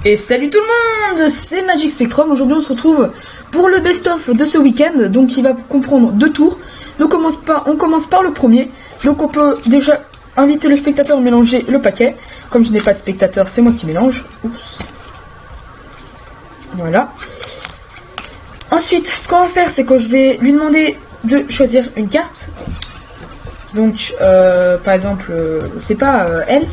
Et salut tout le monde, c'est Magic Spectrum. Aujourd'hui on se retrouve pour le best-of de ce week-end, donc qui va comprendre 2 tours. Donc on commence par le premier. Donc on peut déjà inviter le spectateur à mélanger le paquet. Comme je n'ai pas de spectateur, c'est moi qui mélange. Oups. Voilà. Ensuite, ce qu'on va faire, c'est que je vais lui demander de choisir une carte. Donc, par exemple, c'est pas elle.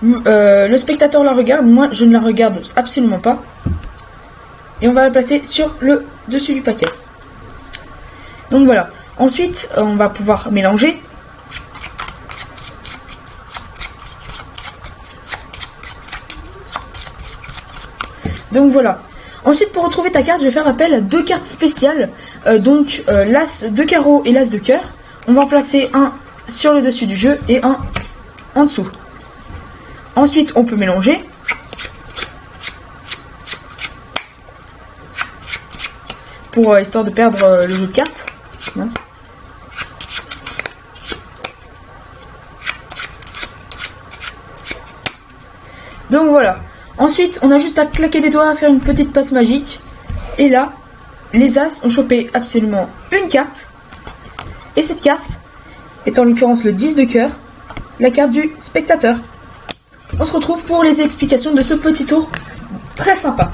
Le spectateur la regarde, moi je ne la regarde absolument pas. Et on va la placer sur le dessus du paquet. Donc voilà. Ensuite, on va pouvoir mélanger. Donc voilà. Ensuite, pour retrouver ta carte, je vais faire appel à 2 cartes spéciales. Donc l'as de carreau et l'as de cœur. On va en placer un sur le dessus du jeu et un en dessous. Ensuite, on peut mélanger. Pour histoire de perdre le jeu de cartes. Mince. Donc voilà. Ensuite, on a juste à claquer des doigts, faire une petite passe magique. Et là, les as ont chopé absolument une carte. Et cette carte est en l'occurrence le 10 de cœur, la carte du spectateur. On se retrouve pour les explications de ce petit tour très sympa.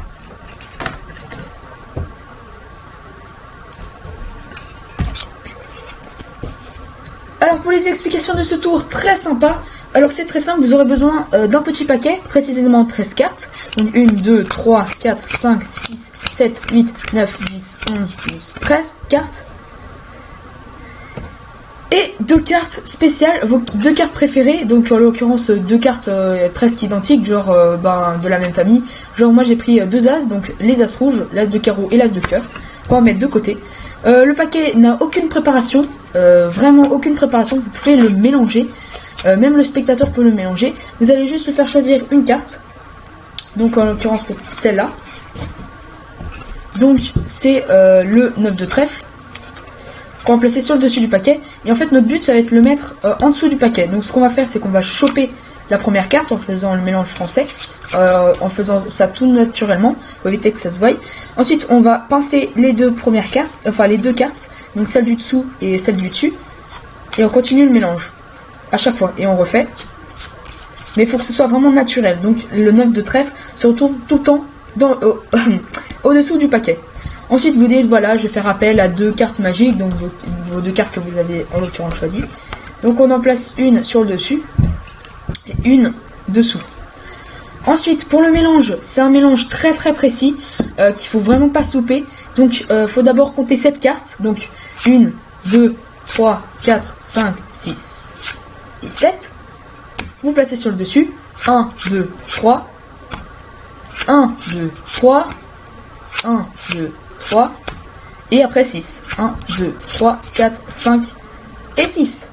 Alors pour les explications de ce tour très sympa, alors c'est très simple, vous aurez besoin d'un petit paquet, précisément 13 cartes. Donc 1, 2, 3, 4, 5, 6, 7, 8, 9, 10, 11, 12, 13 cartes. Et 2 cartes spéciales, vos 2 cartes préférées, donc en l'occurrence 2 cartes presque identiques, genre de la même famille. Genre moi j'ai pris 2 as, donc les as rouges, l'as de carreau et l'as de cœur, pour en mettre de côté. Le paquet n'a aucune préparation, vraiment aucune préparation, vous pouvez le mélanger, même le spectateur peut le mélanger. Vous allez juste le faire choisir une carte, donc en l'occurrence celle-là. Donc c'est le 9 de trèfle. Qu'on va placer sur le dessus du paquet. Et en fait notre but ça va être de le mettre en dessous du paquet. Donc ce qu'on va faire c'est qu'on va choper la première carte en faisant le mélange français, en faisant ça tout naturellement pour éviter que ça se voie. Ensuite on va pincer les 2 premières cartes, enfin les 2 cartes, donc celle du dessous et celle du dessus, et on continue le mélange à chaque fois et on refait. Mais il faut que ce soit vraiment naturel. Donc le 9 de trèfle se retrouve tout le temps au-dessous du paquet. Ensuite, vous dites, voilà, je vais faire appel à 2 cartes magiques, donc vos 2 cartes que vous avez en l'occurrence choisies. Donc, on en place une sur le dessus et une dessous. Ensuite, pour le mélange, c'est un mélange très très précis qu'il faut vraiment pas souper. Donc, il faut d'abord compter 7 cartes. Donc, 1, 2, 3, 4, 5, 6 et 7. Vous placez sur le dessus. 1, 2, 3. 1, 2, 3. 1, 2, 3 et après 6. 1, 2, 3, 4, 5 et 6.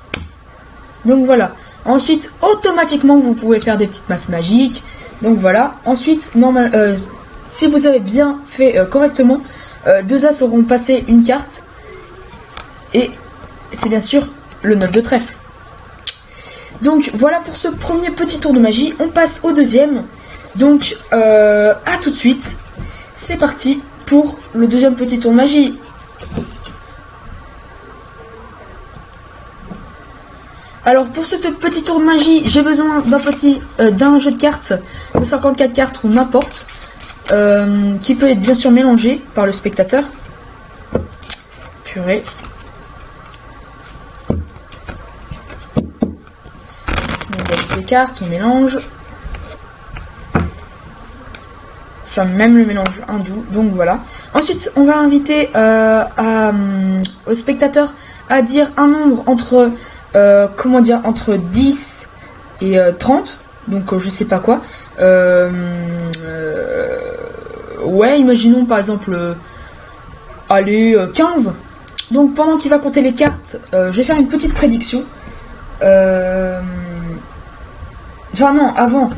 Donc voilà. Ensuite, automatiquement, vous pouvez faire des petites masses magiques. Donc voilà. Ensuite, si vous avez bien fait correctement, 2 as auront passé une carte. Et c'est bien sûr le 9 de trèfle. Donc voilà pour ce premier petit tour de magie. On passe au deuxième. Donc à tout de suite. C'est parti pour le deuxième petit tour de magie. Alors pour ce petit tour de magie, j'ai besoin d'un jeu de cartes de 54 cartes ou n'importe, qui peut être bien sûr mélangé par le spectateur. Purée. On met les cartes, on mélange. Enfin, même le mélange hindou, donc voilà. Ensuite, on va inviter au spectateur à dire un nombre entre, entre 10 et 30, donc je sais pas quoi. Ouais, imaginons par exemple, 15. Donc pendant qu'il va compter les cartes, je vais faire une petite prédiction. Enfin non, avant,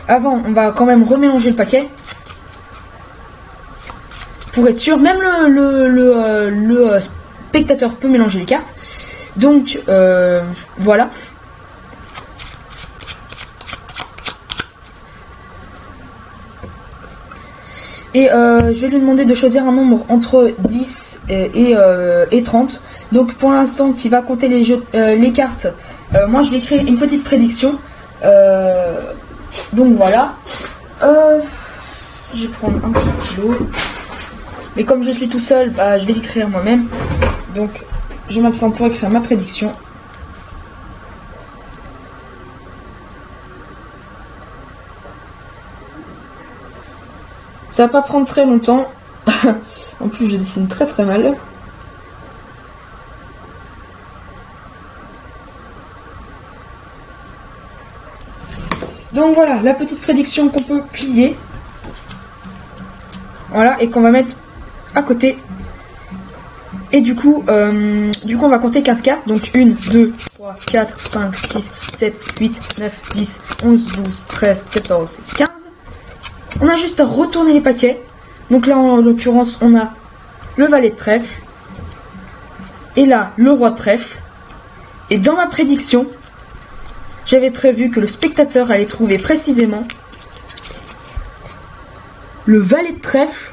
on va quand même remélanger le paquet. Pour être sûr, même le spectateur peut mélanger les cartes. Donc, voilà. Et je vais lui demander de choisir un nombre entre 10 et 30. Donc pour l'instant, qui va compter les cartes, moi je vais créer une petite prédiction. Donc voilà. Je vais prendre un petit stylo. Mais comme je suis tout seul, bah, je vais l'écrire moi-même. Donc je m'absente pour écrire ma prédiction. Ça va pas prendre très longtemps. En plus, je dessine très très mal. Donc voilà, la petite prédiction qu'on peut plier. Voilà, et qu'on va mettre à côté. Et du coup, on va compter 15 cartes. Donc 1, 2, 3, 4, 5, 6, 7, 8, 9, 10, 11, 12, 13, 14, 15. On a juste à retourner les paquets. Donc là, en l'occurrence, on a le valet de trèfle. Et là, le roi de trèfle. Et dans ma prédiction, j'avais prévu que le spectateur allait trouver précisément le valet de trèfle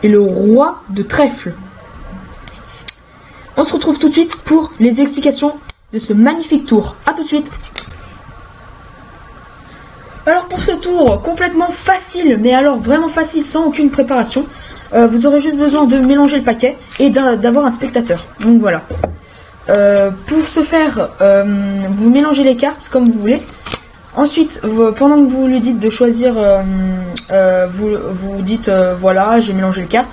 et le roi de trèfle. On se retrouve tout de suite pour les explications de ce magnifique tour. A tout de suite. Alors pour ce tour complètement facile, mais alors vraiment facile sans aucune préparation, vous aurez juste besoin de mélanger le paquet et d'avoir un spectateur. Donc voilà. Pour ce faire, vous mélangez les cartes comme vous voulez. Ensuite, pendant que vous lui dites de choisir, vous dites voilà, j'ai mélangé les cartes.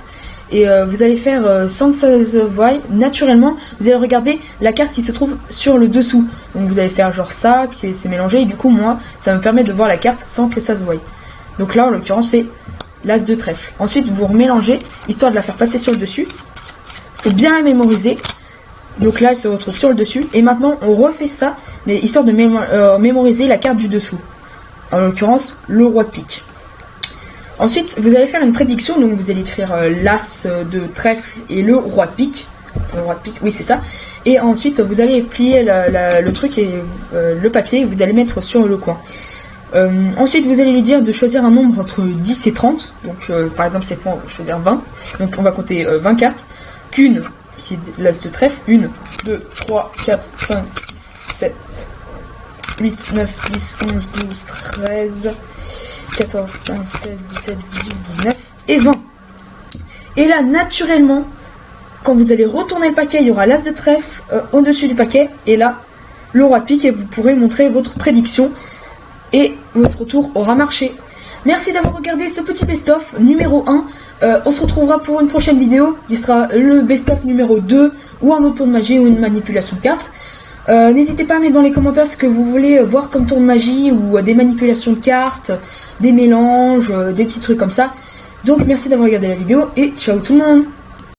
Et vous allez faire sans que ça se voie, naturellement, vous allez regarder la carte qui se trouve sur le dessous. Donc vous allez faire genre ça, qui s'est mélangé, et du coup moi, ça me permet de voir la carte sans que ça se voie. Donc là, en l'occurrence, c'est l'as de trèfle. Ensuite, vous remélangez, histoire de la faire passer sur le dessus. Faut bien la mémoriser. Donc là, elle se retrouve sur le dessus. Et maintenant, on refait ça, mais histoire de mémoriser la carte du dessous. En l'occurrence, le roi de pique. Ensuite, vous allez faire une prédiction, donc vous allez écrire l'as de trèfle et le roi de pique. Le roi de pique, oui c'est ça. Et ensuite, vous allez plier le truc et le papier, et vous allez mettre sur le coin. Ensuite, vous allez lui dire de choisir un nombre entre 10 et 30. Donc par exemple, cette fois, on va choisir 20. Donc on va compter 20 cartes. Qu'une, qui est l'as de trèfle. 1, 2, 3, 4, 5, 6, 7, 8, 9, 10, 11, 12, 13... 14, 15, 16, 17, 18, 19 et 20. Et là, naturellement, quand vous allez retourner le paquet, il y aura l'as de trèfle au-dessus du paquet. Et là, le roi de pique et vous pourrez montrer votre prédiction. Et votre tour aura marché. Merci d'avoir regardé ce petit best-of numéro 1. On se retrouvera pour une prochaine vidéo. Il sera le best-of numéro 2 ou un autre tour de magie ou une manipulation de cartes. N'hésitez pas à mettre dans les commentaires ce que vous voulez voir comme tour de magie ou des manipulations de cartes, des mélanges, des petits trucs comme ça. Donc merci d'avoir regardé la vidéo et ciao tout le monde.